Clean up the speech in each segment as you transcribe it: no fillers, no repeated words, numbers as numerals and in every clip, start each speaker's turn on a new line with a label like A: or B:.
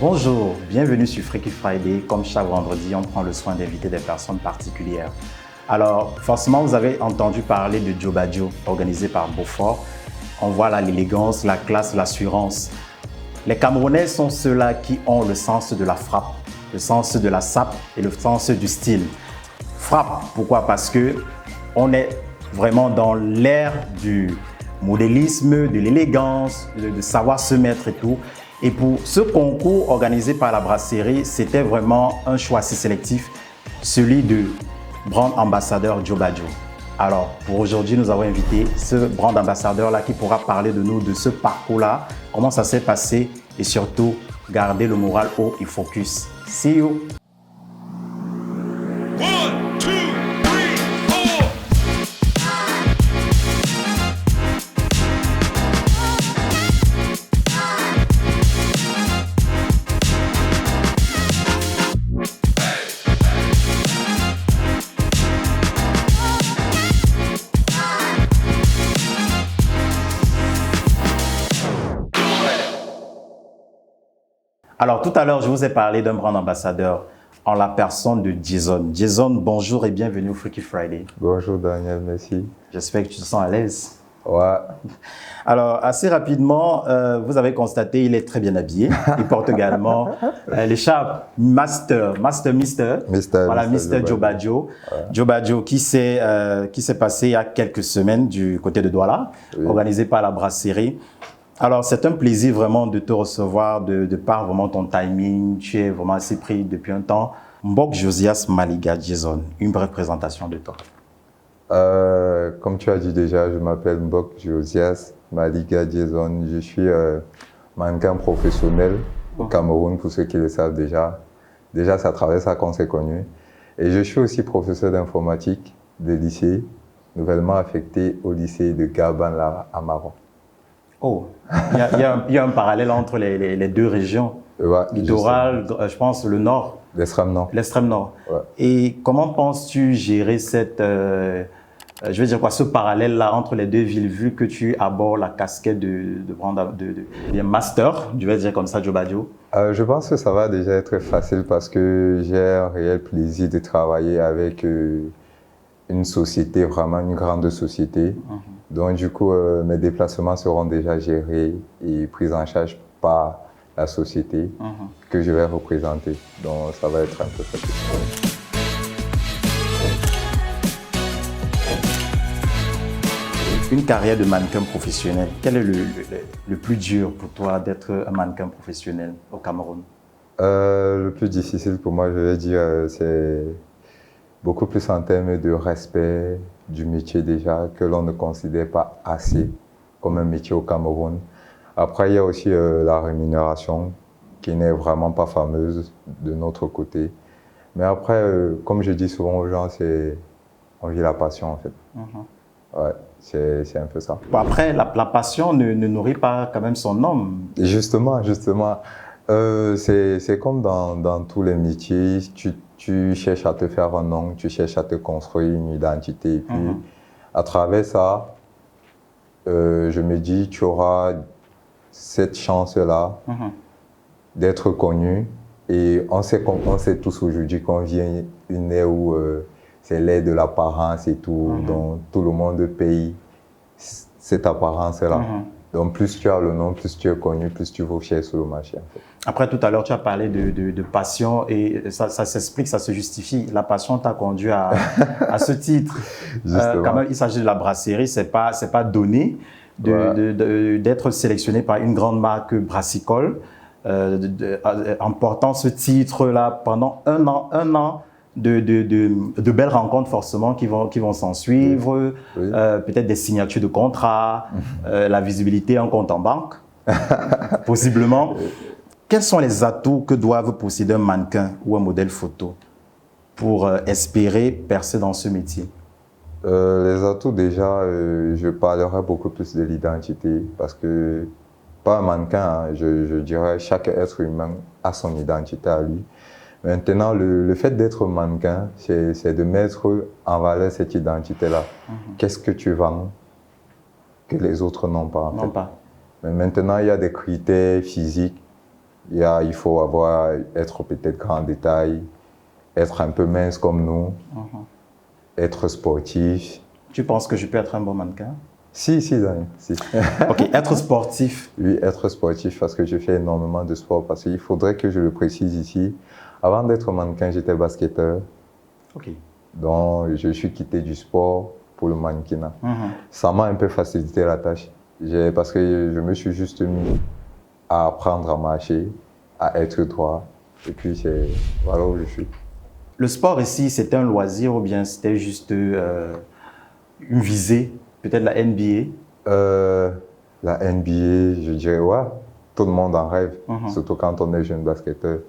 A: Bonjour, bienvenue sur Freaky Friday. Comme chaque vendredi, on prend le soin d'inviter des personnes particulières. Alors, forcément, vous avez entendu parler de Djoba Djo, organisé par Beaufort. On voit là l'élégance, la classe, l'assurance. Les Camerounais sont ceux-là qui ont le sens de la frappe, le sens de la sape et le sens du style. Frappe, pourquoi? Parce que on est vraiment dans l'ère du modélisme, de l'élégance, de savoir se mettre et tout. Et pour ce concours organisé par la brasserie, c'était vraiment un choix assez sélectif, celui de brand ambassadeur Djoba Djo. Alors, pour aujourd'hui, nous avons invité ce brand ambassadeur-là qui pourra parler de nous, de ce parcours-là, comment ça s'est passé et surtout, garder le moral haut et focus. See you! Alors, tout à l'heure, je vous ai parlé d'un brand ambassadeur en la personne de Jason. Jason, bonjour et bienvenue au Freaky Friday.
B: Bonjour Daniel, merci.
A: J'espère que tu te sens à l'aise.
B: Ouais.
A: Alors, assez rapidement, vous avez constaté, il est très bien habillé. Il porte également l'écharpe Mister. Voilà, Mister Djoba Djo. Ouais. Djoba Djo qui s'est passé il y a quelques semaines du côté de Douala, oui, organisé par la brasserie. Alors, c'est un plaisir vraiment de te recevoir, de par vraiment ton timing. Tu es vraiment assez pris depuis un temps. Mbok Josias Maliga Jason, une brève présentation de toi.
B: Comme tu as dit déjà, je m'appelle Mbok Josias Maliga Jason. Je suis mannequin professionnel au Cameroun, pour ceux qui le savent déjà. Déjà, c'est à travers ça qu'on s'est connus. Et je suis aussi professeur d'informatique de lycée, nouvellement affecté au lycée de Gabanlara à Maroc.
A: Oh, il y a un parallèle entre les deux régions, ouais, littoral, je pense le nord.
B: L'extrême nord.
A: L'extrême nord. Ouais. Et comment penses-tu gérer cette, je veux dire quoi, ce parallèle-là entre les deux villes, vu que tu abordes la casquette de master, je vais dire comme ça, Djoba Djo?
B: Je pense que ça va déjà être facile parce que j'ai un réel plaisir de travailler avec une société, vraiment une grande société. Donc du coup, mes déplacements seront déjà gérés et pris en charge par la société que je vais représenter. Donc ça va être un peu facile.
A: Une carrière de mannequin professionnel, quel est le plus dur pour toi d'être un mannequin professionnel au Cameroun?
B: Le plus difficile pour moi, je vais dire, c'est beaucoup plus en termes de respect du métier déjà, que l'on ne considère pas assez comme un métier au Cameroun. Après, il y a aussi la rémunération qui n'est vraiment pas fameuse de notre côté. Mais après, comme je dis souvent aux gens, on vit la passion en fait. Ouais, c'est un peu ça.
A: Bon, après, la passion ne nourrit pas quand même son homme.
B: Justement. C'est comme dans tous les métiers, tu cherches à te faire un nom, tu cherches à te construire une identité. Et puis, à travers ça, je me dis, tu auras cette chance-là d'être connu. Et on sait tous aujourd'hui qu'on vient une ère où c'est l'ère de l'apparence et tout. Donc, tout le monde paye cette apparence-là. Donc, plus tu as le nom, plus tu es connu, plus tu vaux cher sur le marché. En fait.
A: Après, tout à l'heure, tu as parlé de passion et ça s'explique, ça se justifie. La passion t'a conduit à ce titre. Quand même, il s'agit de la brasserie, c'est pas donné d'être sélectionné par une grande marque brassicole en portant ce titre-là pendant un an. De belles rencontres forcément qui vont s'en suivre, peut-être des signatures de contrats, la visibilité en compte en banque, possiblement. Quels sont les atouts que doivent posséder un mannequin ou un modèle photo pour espérer percer dans ce métier?
B: Les atouts déjà, je parlerai beaucoup plus de l'identité parce que pas un mannequin, je dirais chaque être humain a son identité à lui. Maintenant, le fait d'être mannequin, c'est de mettre en valeur cette identité-là. Qu'est-ce que tu vends que les autres n'ont pas, en fait. Mais maintenant, il y a des critères physiques Il faut être peut-être grand détail, être un peu mince comme nous, être sportif.
A: Tu penses que je peux être un bon mannequin?
B: Si, Daniel, si.
A: Ok, être sportif.
B: Oui, être sportif parce que je fais énormément de sport. Parce qu'il faudrait que je le précise ici. Avant d'être mannequin, j'étais basketteur.
A: Ok.
B: Donc, je suis quitté du sport pour le mannequinat. Ça m'a un peu facilité la tâche. Parce que je me suis juste mis à apprendre à marcher, à être droit. Et puis, c'est voilà où je suis.
A: Le sport ici, c'était un loisir ou bien c'était juste une visée? Peut-être la NBA?
B: La NBA, je dirais, ouais, tout le monde en rêve, surtout quand on est jeune basketteur.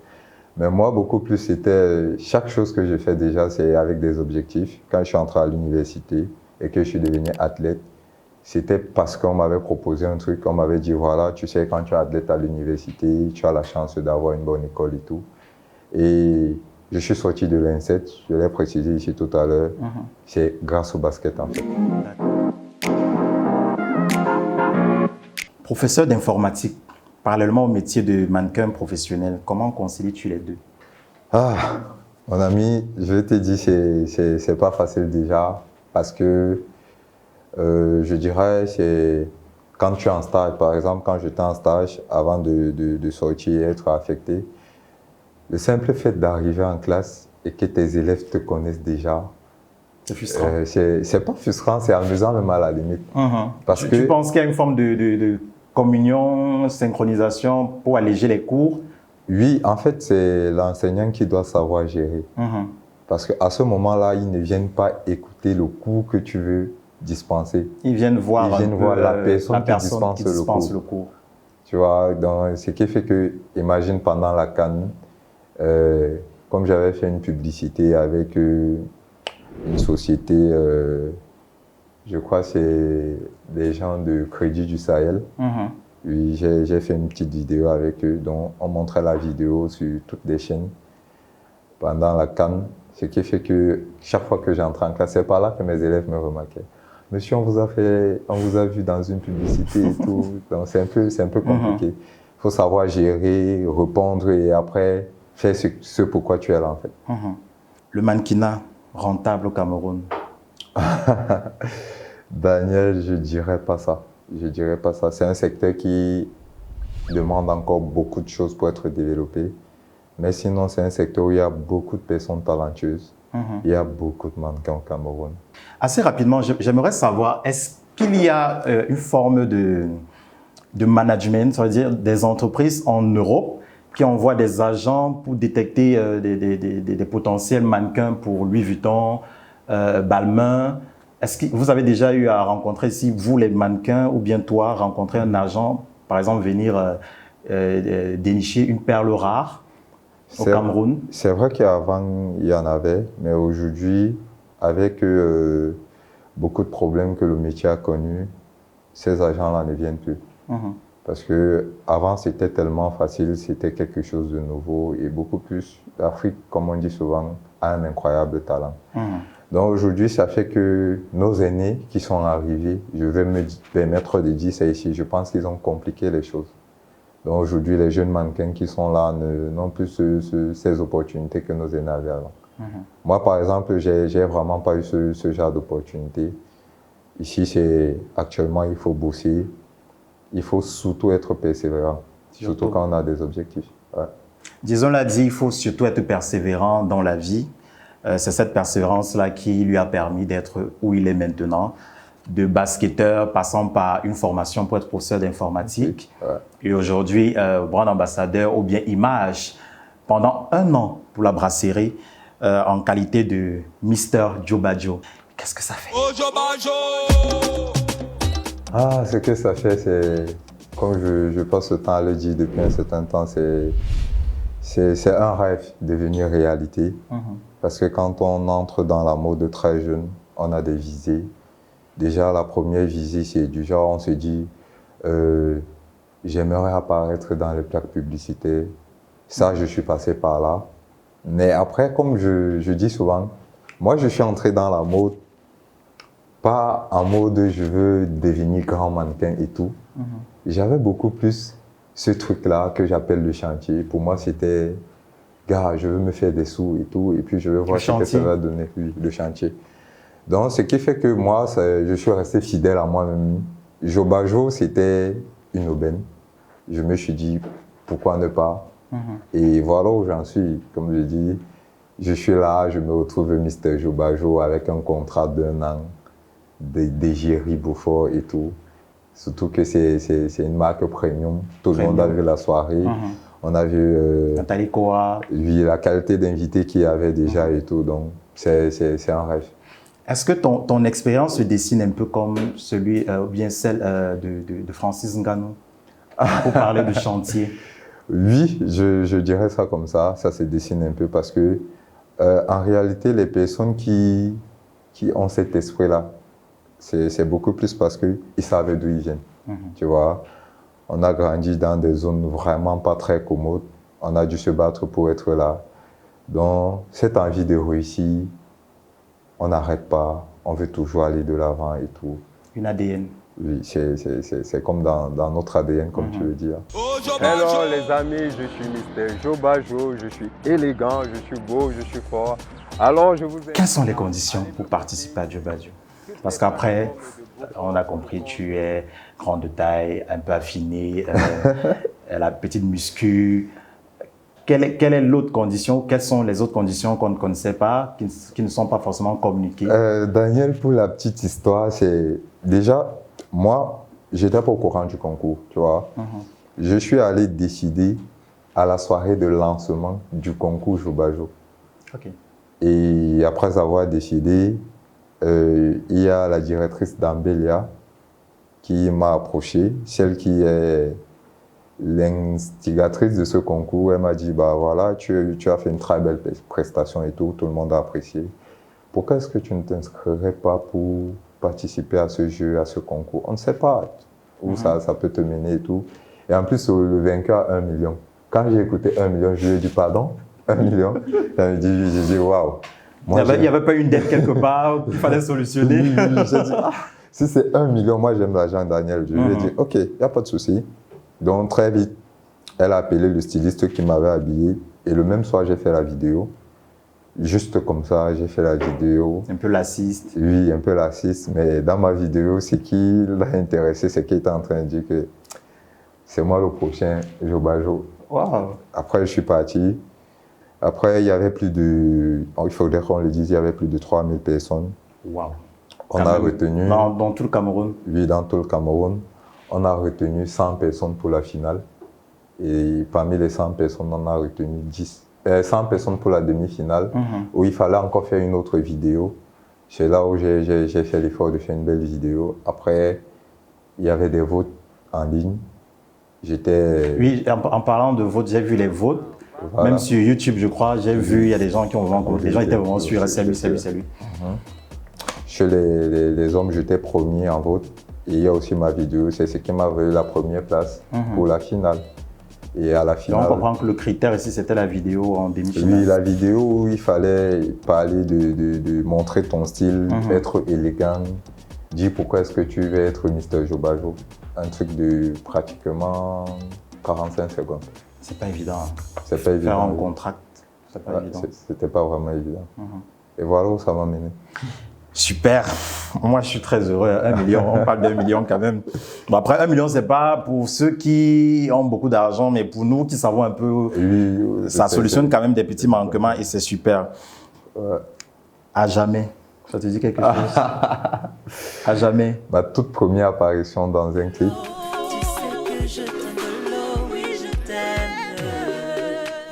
B: Mais moi, beaucoup plus, c'était chaque chose que je fais déjà, c'est avec des objectifs. Quand je suis entré à l'université et que je suis devenu athlète, c'était parce qu'on m'avait proposé un truc, on m'avait dit, voilà, tu sais, quand tu es athlète à l'université, tu as la chance d'avoir une bonne école et tout. Et je suis sorti de l'INSET, je l'ai précisé ici tout à l'heure, c'est grâce au basket en fait.
A: Professeur d'informatique, parallèlement au métier de mannequin professionnel, comment concilies-tu les deux?
B: Ah, mon ami, je vais te dire, c'est pas facile déjà, parce que je dirais, c'est quand tu es en stage, par exemple, quand j'étais en stage, avant de sortir et être affecté, le simple fait d'arriver en classe et que tes élèves te connaissent déjà,
A: c'est frustrant.
B: C'est pas frustrant, c'est amusant même à la limite.
A: Parce que tu penses qu'il y a une forme de communion, synchronisation pour alléger les cours?
B: Oui, en fait, c'est l'enseignant qui doit savoir gérer. Parce qu'à ce moment-là, ils ne viennent pas écouter le cours que tu veux dispenser.
A: Ils viennent voir,
B: la personne qui dispense le cours. Tu vois, donc, ce qui fait que, imagine pendant la CAN, comme j'avais fait une publicité avec une société, je crois que c'est des gens de Crédit du Sahel. Oui, j'ai fait une petite vidéo avec eux, dont on montrait la vidéo sur toutes les chaînes pendant la CAN. Ce qui fait que chaque fois que j'entrais en classe, c'est par là que mes élèves me remarquaient. Monsieur, on vous a vu dans une publicité et tout. Donc c'est un peu compliqué. Il faut savoir gérer, répondre et après faire ce pourquoi tu es là en fait.
A: Le mannequinat rentable au Cameroun?
B: Daniel, je dirais pas ça. Je dirais pas ça. C'est un secteur qui demande encore beaucoup de choses pour être développé. Mais sinon, c'est un secteur où il y a beaucoup de personnes talentueuses. Il y a beaucoup de mannequins au Cameroun.
A: Assez rapidement, j'aimerais savoir, est-ce qu'il y a une forme de management, ça veut dire des entreprises en Europe qui envoient des agents pour détecter des potentiels mannequins pour Louis Vuitton, Balmain? Est-ce que vous avez déjà eu à rencontrer, si vous les mannequins ou bien toi, rencontrer un agent, par exemple venir dénicher une perle rare au Cameroun?
B: C'est vrai qu'avant, il y en avait, mais aujourd'hui, avec beaucoup de problèmes que le métier a connus, ces agents-là ne viennent plus. Parce qu'avant, c'était tellement facile, c'était quelque chose de nouveau et beaucoup plus. L'Afrique, comme on dit souvent, a un incroyable talent. Donc aujourd'hui, ça fait que nos aînés qui sont arrivés, je vais me permettre de dire ça ici, je pense qu'ils ont compliqué les choses. Donc aujourd'hui, les jeunes mannequins qui sont là n'ont plus ces opportunités que nos aînés avaient avant. Moi, par exemple, j'ai vraiment pas eu ce genre d'opportunité. Ici, actuellement, il faut bosser. Il faut surtout être persévérant, surtout quand on a des objectifs. Ouais.
A: Disons l'a dit, il faut surtout être persévérant dans la vie. C'est cette persévérance-là qui lui a permis d'être où il est maintenant, de basketteur, passant par une formation pour être professeur d'informatique. Et aujourd'hui, brand ambassadeur ou bien image pendant 1 an pour la brasserie en qualité de Mr. Djobadio. Qu'est-ce que ça fait?
C: Oh, Djobadio!
B: Ah, ce que ça fait, c'est, comme je passe le temps à le dire depuis un certain temps, c'est un rêve devenu réalité. Parce que quand on entre dans la mode très jeune, on a des visées. Déjà, la première visée, c'est du genre, on se dit, j'aimerais apparaître dans les plaques publicitaires. Ça, je suis passé par là. Mais après, comme je dis souvent, moi, je suis entré dans la mode, pas en mode je veux devenir grand mannequin et tout. J'avais beaucoup plus ce truc-là que j'appelle le chantier, pour moi, c'était, gars, je veux me faire des sous et tout, et puis je veux voir ce que ça va donner, oui, le chantier. Donc, ce qui fait que moi, je suis resté fidèle à moi-même. Jobajo, c'était une aubaine. Je me suis dit, pourquoi ne pas? Et voilà où j'en suis. Comme je dis, je suis là, je me retrouve Mr. Jobajo avec un contrat d'1 an, d'égérie Beaufort et tout. Surtout que c'est une marque premium. Tout le monde a vu la soirée. On a vu oui, la qualité d'invité qu'il y avait déjà et tout. Donc, c'est un rêve.
A: Est-ce que ton expérience se dessine un peu comme celui, ou bien celle de Francis Ngannou pour parler de chantier?
B: Oui, je dirais ça comme ça se dessine un peu parce que en réalité, les personnes qui ont cet esprit-là, c'est beaucoup plus parce qu'ils savaient d'où ils viennent. Tu vois, on a grandi dans des zones vraiment pas très commodes. On a dû se battre pour être là. Donc, cette envie de réussir, on n'arrête pas. On veut toujours aller de l'avant et tout.
A: Une ADN.
B: Oui, c'est comme dans notre ADN, comme tu veux dire.
C: Hello
B: les amis, je suis Mr. Jobajo, je suis élégant, je suis beau, je suis fort. Alors, je vous ai...
A: Quelles sont les conditions pour participer à Jobajo? Parce qu'après, on a compris, tu es grand de taille, un peu affiné, la petite muscu. Quelle est l'autre condition? Quelles sont les autres conditions qu'on ne connaissait pas, qui ne sont pas forcément communiquées?
B: Daniel, pour la petite histoire, c'est déjà, moi, j'étais pas au courant du concours, tu vois. Je suis allé décider à la soirée de lancement du concours Jobajo. Et après avoir décidé, il y a la directrice d'Ambelia qui m'a approché, celle qui est l'instigatrice de ce concours. Elle m'a dit, bah voilà, tu as fait une très belle prestation et tout le monde a apprécié. Pourquoi est-ce que tu ne t'inscrirais pas pour participer à ce jeu, à ce concours? On ne sait pas où ça peut te mener et tout. Et en plus, le vainqueur a 1 million. Quand j'ai écouté 1 million, je lui ai dit, pardon, 1 million? J'ai dit, waouh.
A: Il n'y avait pas une dette quelque part qu'il fallait solutionner?
B: Oui, j'ai dit, si c'est 1 million, moi j'aime l'argent, Daniel. Je lui ai dit, ok, il n'y a pas de souci. Donc très vite, elle a appelé le styliste qui m'avait habillé. Et le même soir, j'ai fait la vidéo. Juste comme ça, j'ai fait la vidéo.
A: Un peu lassiste.
B: Oui, un peu lassiste. Mais dans ma vidéo, ce qui l'a intéressé, c'est qu'il était en train de dire que c'est moi le prochain Jobajo.
A: Wow.
B: Après, je suis parti. Après, il y avait plus de... Il faudrait qu'on le dise, il y avait plus de 3000 personnes.
A: Wow.
B: On a retenu...
A: Dans tout le Cameroun?
B: Oui, dans tout le Cameroun. On a retenu 100 personnes pour la finale. Et parmi les 100 personnes, on a retenu 100 personnes pour la demi-finale, où il fallait encore faire une autre vidéo. C'est là où j'ai fait l'effort de faire une belle vidéo. Après, il y avait des votes en ligne.
A: Oui, en parlant de votes, j'ai vu les votes. Voilà. Même sur YouTube, je crois, j'ai vu, il y a des gens qui ont voté. Les gens étaient vraiment sûrs. Salut.
B: Chez les hommes, j'étais premier en vote. Et il y a aussi ma vidéo, c'est ce qui m'a valu la première place pour la finale. Et à la finale...
A: Donc on comprend que le critère ici, c'était la vidéo en demi-finale.
B: Oui, la vidéo où il fallait parler de montrer ton style, être élégant, dire pourquoi est-ce que tu veux être Mr. Jobajo. Un truc de pratiquement 45 secondes.
A: C'est pas évident.
B: C'est pas évident.
A: Faire un contract, c'est pas évident.
B: C'était pas vraiment évident. Et voilà où ça m'a mené.
A: Super. Moi, je suis très heureux. 1 million, on parle d'1 million quand même. Bon, après, 1 million, c'est pas pour ceux qui ont beaucoup d'argent, mais pour nous qui savons un peu, oui, ça solutionne quand même des petits manquements et c'est super. À jamais. Ça te dit quelque chose? À jamais.
B: Ma toute première apparition dans un clip.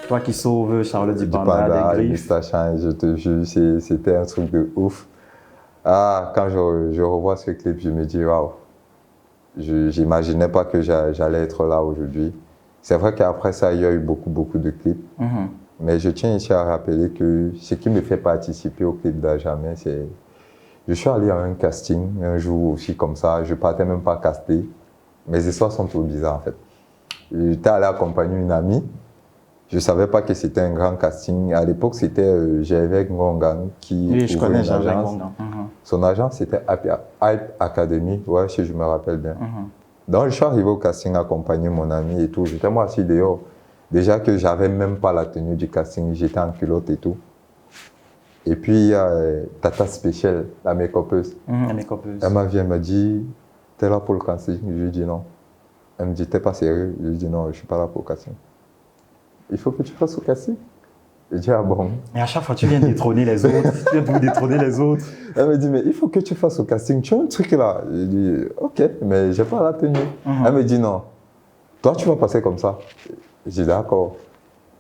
A: Toi qui sauves Charlotte Dipanda des griffes.
B: Je te jure, c'était un truc de ouf. Quand je revois ce clip, je me dis, waouh, je n'imaginais pas que j'allais être là aujourd'hui. C'est vrai qu'après ça, il y a eu beaucoup de clips. Mais je tiens ici à rappeler que ce qui me fait participer au clip d'À Jamais, c'est... Je suis allé à un casting un jour aussi comme ça. Je ne partais même pas caster. Mes histoires sont trop bizarres en fait. J'étais allé accompagner une amie. Je ne savais pas que c'était un grand casting. À l'époque, c'était Gervais Ngongan qui...
A: Oui, je connais Gervais Ngongan.
B: Son agence, c'était Hype Academy, ouais, si je me rappelle bien. Donc, je suis arrivé au casting, accompagner mon ami et tout. J'étais moi assis dehors. Déjà que j'avais même pas la tenue du casting, j'étais en culotte et tout. Et puis, il y a Tata Special, la make-upeuse.
A: La make-upeuse.
B: Elle m'a vu, elle m'a dit, t'es là pour le casting? Je lui ai dit non. Elle me dit, t'es pas sérieux? Je lui ai dit non, je suis pas là pour le casting. Il faut que tu fasses le casting. Je dis, ah bon?
A: Et à chaque fois, tu viens détrôner les autres. Tu viens détrôner les autres.
B: Elle me dit, mais il faut que tu fasses le casting. Tu as un truc là. Je dis, ok, mais j'ai pas la tenue. Elle me dit, non. Toi, tu vas passer comme ça. Je dis, d'accord.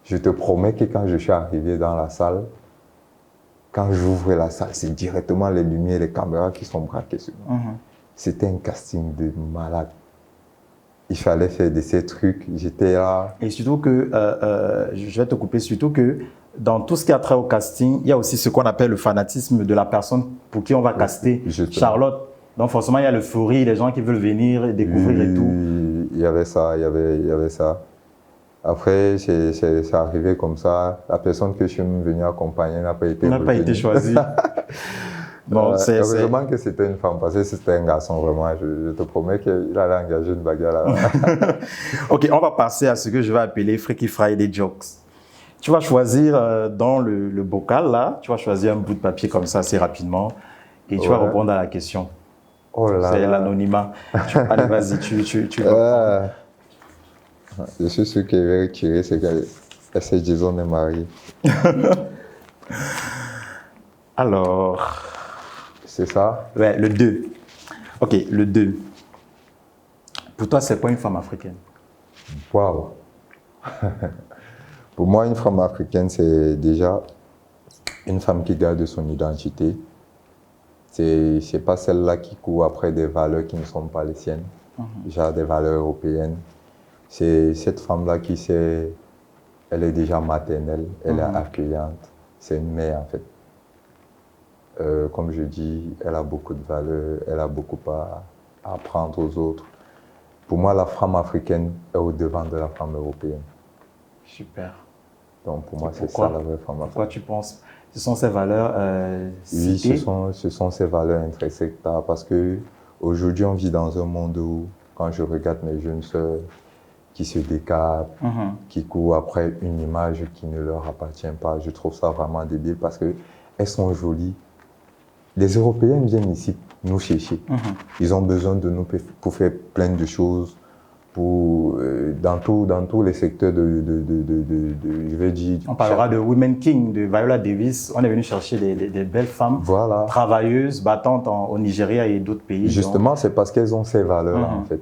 B: Je te promets que quand je suis arrivé dans la salle, quand j'ouvre la salle, c'est directement les lumières, les caméras qui sont braquées sur moi. C'était un casting de malade. Il fallait faire de ces trucs. J'étais là.
A: Et surtout que, je vais te couper, surtout que dans tout ce qui a trait au casting, il y a aussi ce qu'on appelle le fanatisme de la personne pour qui on va caster.
B: Justement.
A: Charlotte. Donc forcément, il y a l'euphorie, les gens qui veulent venir découvrir et tout.
B: Il y avait ça, il y avait ça. Après, c'est arrivé comme ça. La personne que je suis venu accompagner n'a pas été
A: N'a pas été choisie. Bon,
B: heureusement que c'était une femme, parce que si c'était un garçon, vraiment, je te promets qu'il allait engager une bagarre là.
A: Ok, on va passer à ce que je vais appeler Freaky Friday Jokes. Tu vas choisir dans le bocal là, tu vas choisir un bout de papier comme ça assez rapidement et tu vas répondre à la question.
B: Oh là là.
A: C'est l'anonymat. Allez, vas-y, tu vas.
B: Je suis sûr qu'il va retirer, c'est que S.H. Jason est marié.
A: Alors.
B: C'est ça?
A: Ouais, le 2. Ok, le 2. Pour toi, c'est quoi une femme africaine?
B: Waouh! Pour moi, une femme africaine, c'est déjà une femme qui garde son identité. C'est pas celle-là qui court après des valeurs qui ne sont pas les siennes, genre des valeurs européennes. C'est cette femme-là qui sait, elle est déjà maternelle, elle est accueillante. C'est une mère, en fait. Comme je dis, elle a beaucoup de valeurs, elle a beaucoup à apprendre aux autres. Pour moi, la femme africaine est au-devant de la femme européenne.
A: Super.
B: Donc pour moi, c'est ça la vraie femme africaine.
A: Pourquoi tu penses? Ce sont ces valeurs
B: Oui,
A: citées?
B: ce sont ces valeurs intrinsèques. Parce qu'aujourd'hui, on vit dans un monde où, quand je regarde mes jeunes sœurs qui se décapent, qui courent après une image qui ne leur appartient pas, je trouve ça vraiment débile parce qu'elles sont jolies. Les Européens viennent ici nous chercher. Ils ont besoin de nous pour faire plein de choses, dans tous les secteurs je vais dire...
A: On parlera de Women King, de Viola Davis. On est venu chercher des belles femmes travailleuses, battantes au Nigeria et d'autres pays.
B: Justement, c'est parce qu'elles ont ces valeurs-là, en fait.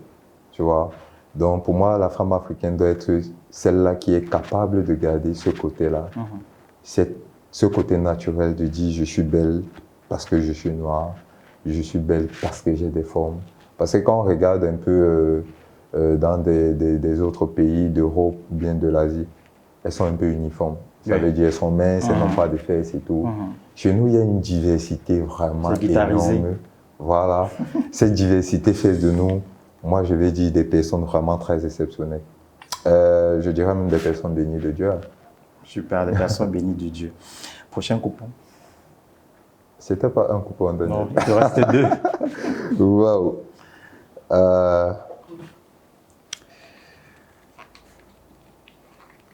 B: Tu vois? Donc, pour moi, la femme africaine doit être celle-là qui est capable de garder ce côté-là. Ce côté naturel de dire « je suis belle ». Parce que je suis noire, je suis belle parce que j'ai des formes. Parce que quand on regarde un peu dans des autres pays d'Europe ou bien de l'Asie, elles sont un peu uniformes. Ça veut dire elles sont minces, elles n'ont pas de fesses et tout. Chez nous, il y a une diversité vraiment énorme. Voilà. Cette diversité fait de nous, moi je vais dire, des personnes vraiment très exceptionnelles. Je dirais même des personnes bénies de Dieu.
A: Super, des personnes bénies de Dieu. Prochain coupon.
B: C'était pas un coupon de
A: Non, il te reste 2.
B: Waouh.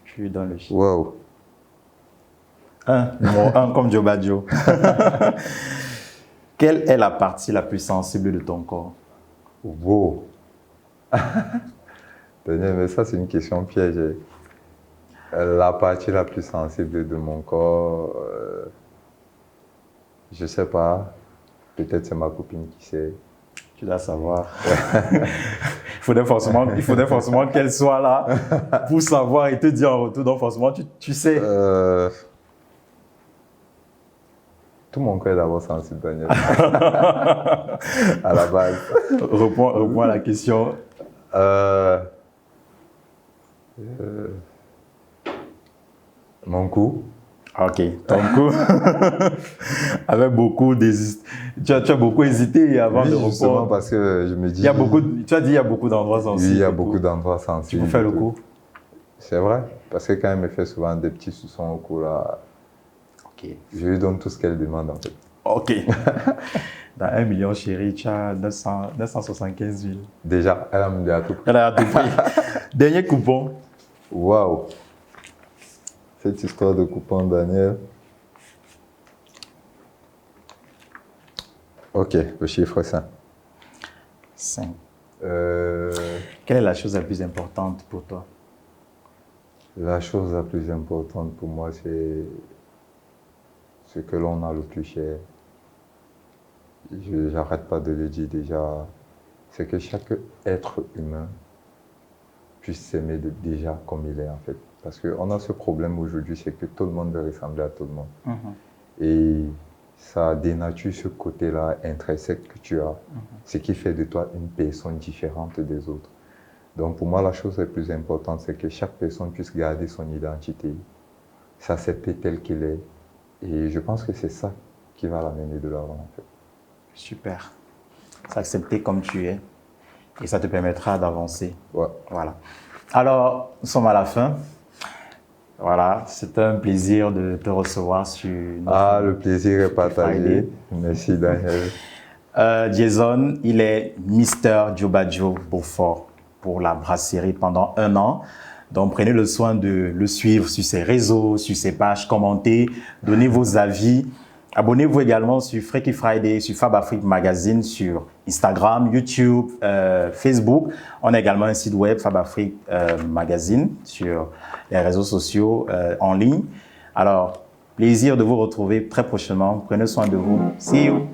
A: Je lui donne le chiffre.
B: Waouh.
A: 1. Numéro 1 comme Joe Badio. Quelle est la partie la plus sensible de ton corps?
B: Wow. Daniel, mais ça, c'est une question piège. La partie la plus sensible de mon corps... je sais pas. Peut-être c'est ma copine qui sait.
A: Tu dois savoir. Il faudrait forcément qu'elle soit là pour savoir et te dire en retour. Donc forcément, tu sais.
B: Tout mon corps est d'abord sensible, Daniel. À la base.
A: Reprends la question.
B: Mon cou.
A: Ok, ton cou. Avec beaucoup d'hésitation. Tu as beaucoup hésité avant de répondre.
B: Justement parce que je me dis...
A: tu as dit qu'il y a beaucoup d'endroits sensibles.
B: Oui, il y a beaucoup d'endroits sensibles.
A: Tu peux faire le cou?
B: C'est vrai. Parce que quand elle me fait souvent des petits suçons au cou, là,
A: Ok.
B: je lui donne tout ce qu'elle demande, en fait.
A: Ok. Dans 1 million, chérie, tu as 975 000.
B: Déjà, elle a me dit à tout prix.
A: Elle a tout pris. Dernier coupon.
B: Waouh! Cette histoire de coupon, Daniel. Ok, le chiffre 5.
A: 5. Quelle est la chose la plus importante pour toi?
B: La chose la plus importante pour moi, c'est ce que l'on a le plus cher. Je n'arrête pas de le dire déjà. C'est que chaque être humain puisse s'aimer déjà comme il est en fait. Parce qu'on a ce problème aujourd'hui, c'est que tout le monde veut ressembler à tout le monde. Et ça dénature ce côté-là intrinsèque que tu as, ce qui fait de toi une personne différente des autres. Donc pour moi, la chose la plus importante, c'est que chaque personne puisse garder son identité, s'accepter tel qu'il est. Et je pense que c'est ça qui va l'amener de l'avant en fait.
A: Super. S'accepter comme tu es et ça te permettra d'avancer.
B: Ouais.
A: Voilà. Alors, nous sommes à la fin. Voilà, c'est un plaisir de te recevoir sur notre
B: Le plaisir est partagé.
A: Friday.
B: Merci Daniel.
A: Jason, il est Mister Diobadio Beaufort pour la brasserie pendant 1 an. Donc, prenez le soin de le suivre sur ses réseaux, sur ses pages, commentez, donnez vos avis. Abonnez-vous également sur Freaky Friday, sur Fab Afrique Magazine, sur Instagram, YouTube, Facebook. On a également un site web, Fab Afrique Magazine, sur les réseaux sociaux en ligne. Alors, plaisir de vous retrouver très prochainement. Prenez soin de vous. See you!